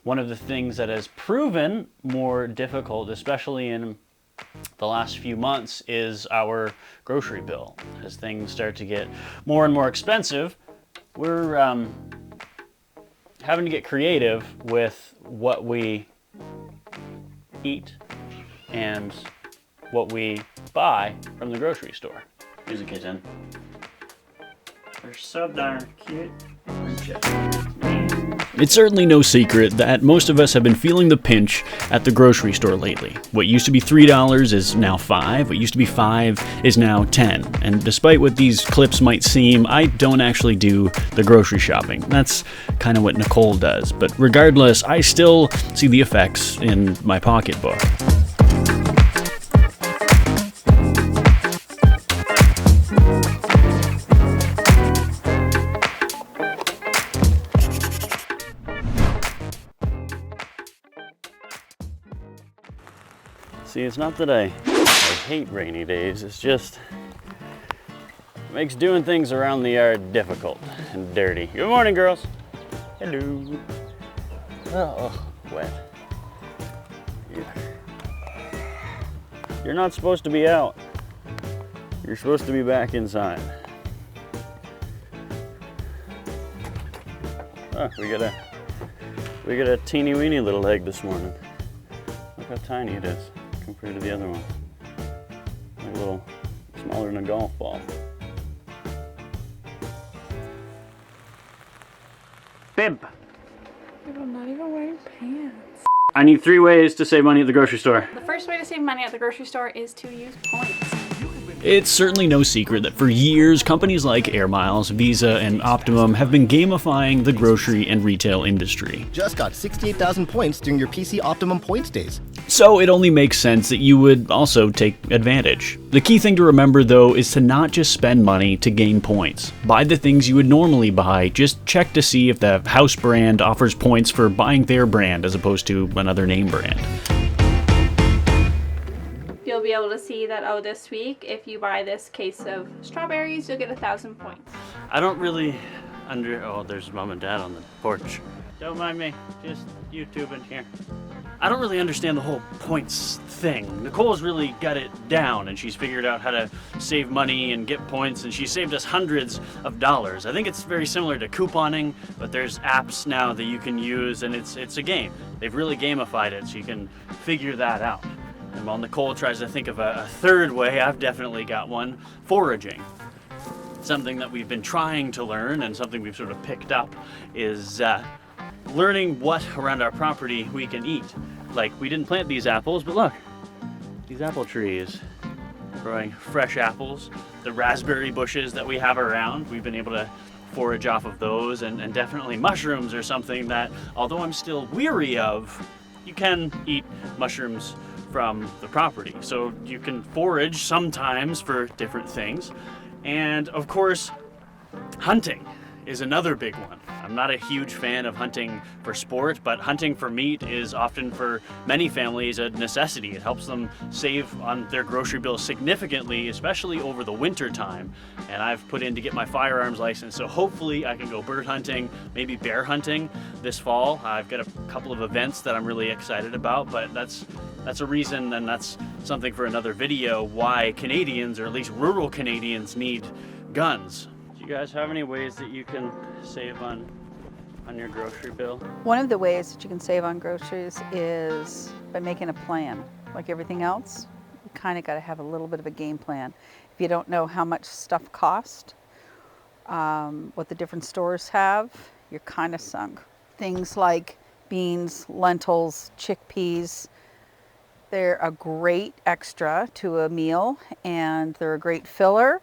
One of the things that has proven more difficult, especially in the last few months, is our grocery bill. As things start to get more and more expensive, we're having to get creative with what we eat and what we buy from the grocery store. Here's a kitten. They're so darn cute. It's certainly no secret that most of us have been feeling the pinch at the grocery store lately. What used to be $3 is now $5, what used to be $5 is now $10. And despite what these clips might seem, I don't actually do the grocery shopping. That's kind of what Nicole does. But regardless, I still see the effects in my pocketbook. See, it's not that I hate rainy days, it's just it makes doing things around the yard difficult and dirty. Good morning, girls. Hello. Oh, wet. You're not supposed to be out. You're supposed to be back inside. Oh, we got a teeny weeny little egg this morning. Look how tiny it is compared to the other one. A little smaller than a golf ball. Bib! I'm not even wearing pants. I need 3 ways to save money at the grocery store. The first way to save money at the grocery store is to use points. It's certainly no secret that for years, companies like Air Miles, Visa, and Optimum have been gamifying the grocery and retail industry. Just got 68,000 points during your PC Optimum points days. So it only makes sense that you would also take advantage. The key thing to remember, though, is to not just spend money to gain points. Buy the things you would normally buy, just check to see if the house brand offers points for buying their brand as opposed to another name brand. You'll be able to see that, oh, this week, if you buy this case of strawberries, you'll get 1,000 points. I don't really oh, there's mom and dad on the porch. Don't mind me, just YouTubing here. I don't really understand the whole points thing. Nicole's really got it down, and she's figured out how to save money and get points, and she saved us hundreds of dollars. I think it's very similar to couponing, but there's apps now that you can use, and it's a game. They've really gamified it, so you can figure that out. And while Nicole tries to think of a third way, I've definitely got one: foraging. Something that we've been trying to learn, and something we've sort of picked up, is learning what around our property we can eat. Like, we didn't plant these apples, but look, these apple trees growing fresh apples. The raspberry bushes that we have around, we've been able to forage off of those, and definitely mushrooms are something that, although I'm still weary of, you can eat mushrooms from the property. So you can forage sometimes for different things. And of course, hunting is another big one. I'm not a huge fan of hunting for sport, but hunting for meat is often for many families a necessity. It helps them save on their grocery bill significantly, especially over the winter time. And I've put in to get my firearms license, so hopefully I can go bird hunting, maybe bear hunting this fall. I've got a couple of events that I'm really excited about, but that's a reason, and that's something for another video, why Canadians, or at least rural Canadians, need guns. Do you guys have any ways that you can save on your grocery bill? One of the ways that you can save on groceries is by making a plan. Like everything else, you kind of got to have a little bit of a game plan. If you don't know how much stuff costs, what the different stores have, you're kind of sunk. Things like beans, lentils, chickpeas, they're a great extra to a meal, and they're a great filler.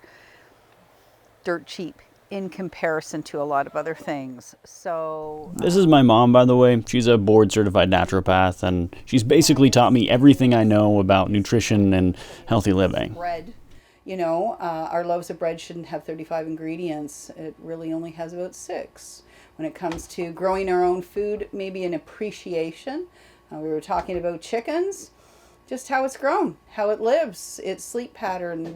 Dirt cheap in comparison to a lot of other things. So This is my mom, by the way. She's a board-certified naturopath, and she's basically taught me everything I know about nutrition and healthy living. bread, our loaves of bread shouldn't have 35 ingredients. It really only has about 6. When it comes to growing our own food, maybe an appreciation. We were talking about chickens, just how it's grown, how it lives, its sleep pattern,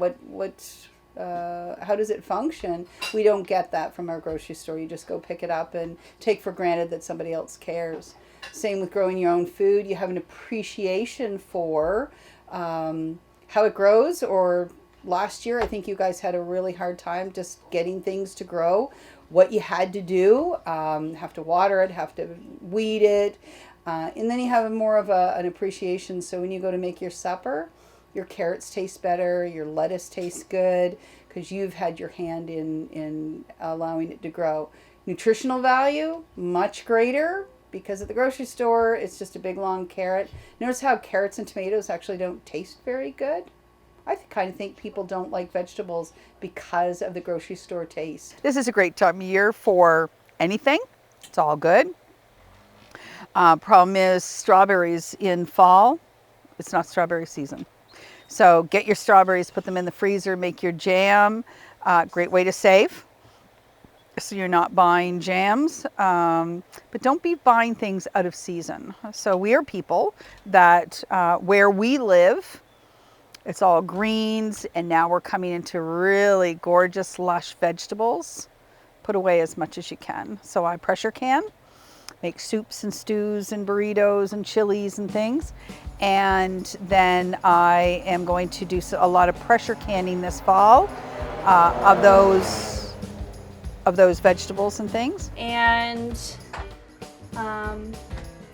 how does it function? We don't get that from our grocery store. You just go pick it up and take for granted that somebody else cares. Same with growing your own food. You have an appreciation for how it grows. Or last year, I think you guys had a really hard time just getting things to grow. What you had to do, have to water it, have to weed it. And then you have more of an appreciation. So when you go to make your supper, your carrots taste better, your lettuce tastes good, because you've had your hand in allowing it to grow. Nutritional value, much greater, because at the grocery store, it's just a big long carrot. Notice how carrots and tomatoes actually don't taste very good? I kind of think people don't like vegetables because of the grocery store taste. This is a great time of year for anything. It's all good. Problem is strawberries in fall, it's not strawberry season. So get your strawberries, put them in the freezer, make your jam. Great way to save. So you're not buying jams, but don't be buying things out of season. So we are people that where we live, it's all greens, and now we're coming into really gorgeous, lush vegetables. Put away as much as you can. So I pressure can, make soups and stews and burritos and chilies and things. And then I am going to do a lot of pressure canning this fall of those vegetables and things. And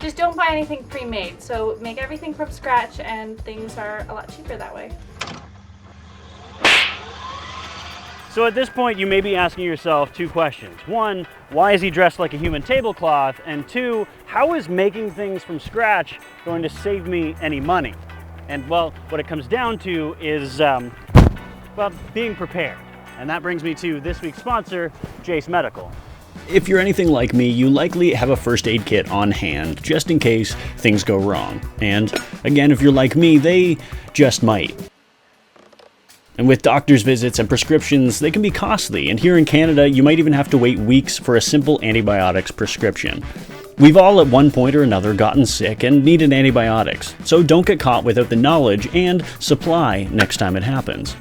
just don't buy anything pre-made. So make everything from scratch, and things are a lot cheaper that way. So at this point, you may be asking yourself two questions. One, why is he dressed like a human tablecloth? And two, how is making things from scratch going to save me any money? And well, what it comes down to is, well, being prepared. And that brings me to this week's sponsor, Jace Medical. If you're anything like me, you likely have a first aid kit on hand, just in case things go wrong. And again, if you're like me, they just might. And with doctor's visits and prescriptions, they can be costly, and here in Canada, you might even have to wait weeks for a simple antibiotics prescription. We've all at one point or another gotten sick and needed antibiotics, so don't get caught without the knowledge and supply next time it happens.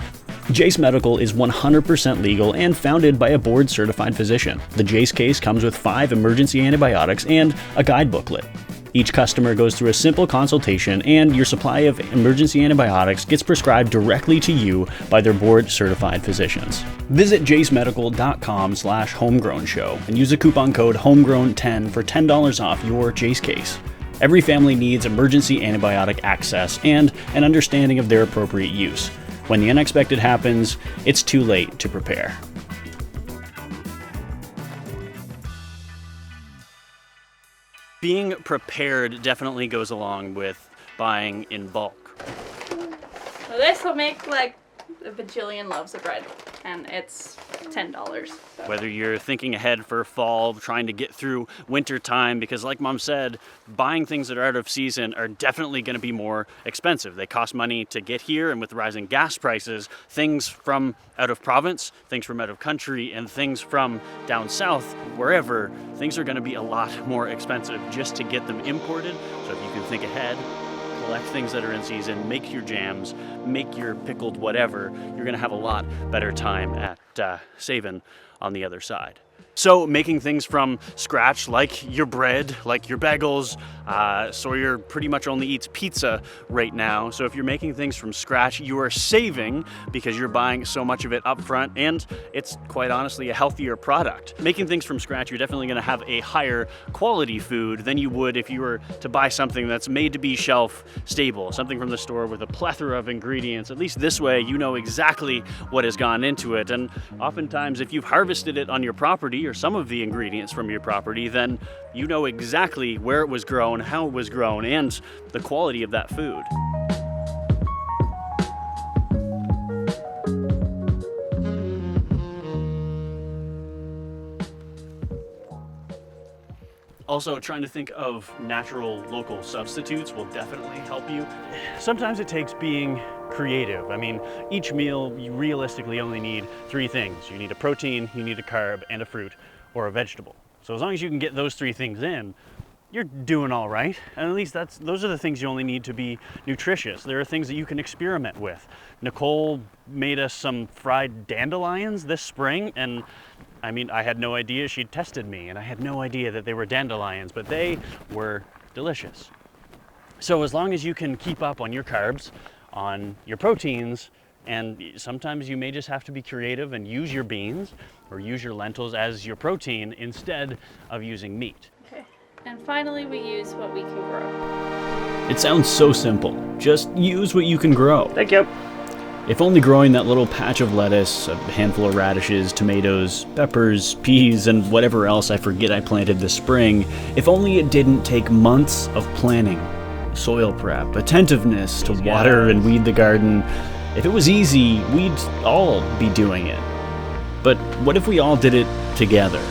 Jace Medical is 100% legal and founded by a board-certified physician. The Jace case comes with 5 emergency antibiotics and a guide booklet. Each customer goes through a simple consultation, and your supply of emergency antibiotics gets prescribed directly to you by their board-certified physicians. Visit jacemedical.com/homegrownshow and use the coupon code HOMEGROWN10 for $10 off your Jace case. Every family needs emergency antibiotic access and an understanding of their appropriate use. When the unexpected happens, it's too late to prepare. Being prepared definitely goes along with buying in bulk. So this will make like a bajillion loaves of bread, and it's $10. So. Whether you're thinking ahead for fall, trying to get through winter time, because like Mom said, buying things that are out of season are definitely going to be more expensive. They cost money to get here, and with rising gas prices, things from out of province, things from out of country, and things from down south, wherever, things are going to be a lot more expensive just to get them imported. So if you can think ahead, collect things that are in season, make your jams, make your pickled whatever, you're going to have a lot better time at saving on the other side. So making things from scratch, like your bread, like your bagels, Sawyer pretty much only eats pizza right now. So if you're making things from scratch, you are saving because you're buying so much of it up front, and it's quite honestly a healthier product. Making things from scratch, you're definitely gonna have a higher quality food than you would if you were to buy something that's made to be shelf stable, something from the store with a plethora of ingredients. At least this way, you know exactly what has gone into it. And oftentimes, if you've harvested it on your property, or some of the ingredients from your property, then you know exactly where it was grown, how it was grown, and the quality of that food. Also, trying to think of natural local substitutes will definitely help you. Sometimes it takes being creative. I mean, each meal, you realistically only need 3 things. You need a protein, you need a carb, and a fruit or a vegetable. So as long as you can get those 3 things in, you're doing all right. And at least those are the things you only need to be nutritious. There are things that you can experiment with. Nicole made us some fried dandelions this spring, and I mean, I had no idea. She'd tested me, and I had no idea that they were dandelions, but they were delicious. So as long as you can keep up on your carbs, on your proteins, and sometimes you may just have to be creative and use your beans or use your lentils as your protein instead of using meat. Okay. And finally, we use what we can grow. It sounds so simple. Just use what you can grow. Thank you. If only growing that little patch of lettuce, a handful of radishes, tomatoes, peppers, peas, and whatever else I forget I planted this spring, if only it didn't take months of planning, soil prep, attentiveness to water and weed the garden. If it was easy, we'd all be doing it. But what if we all did it together?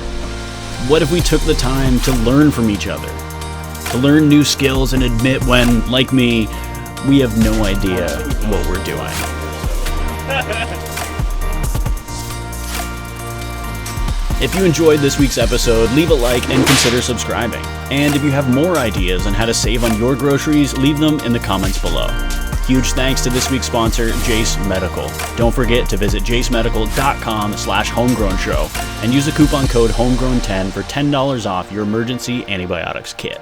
What if we took the time to learn from each other? To learn new skills and admit when, like me, we have no idea what we're doing. If you enjoyed this week's episode, leave a like and consider subscribing. And if you have more ideas on how to save on your groceries, leave them in the comments below. Huge thanks to this week's sponsor, Jace Medical. Don't forget to visit jacemedical.com/homegrown show and use the coupon code HOMEGROWN10 for $10 off your emergency antibiotics kit.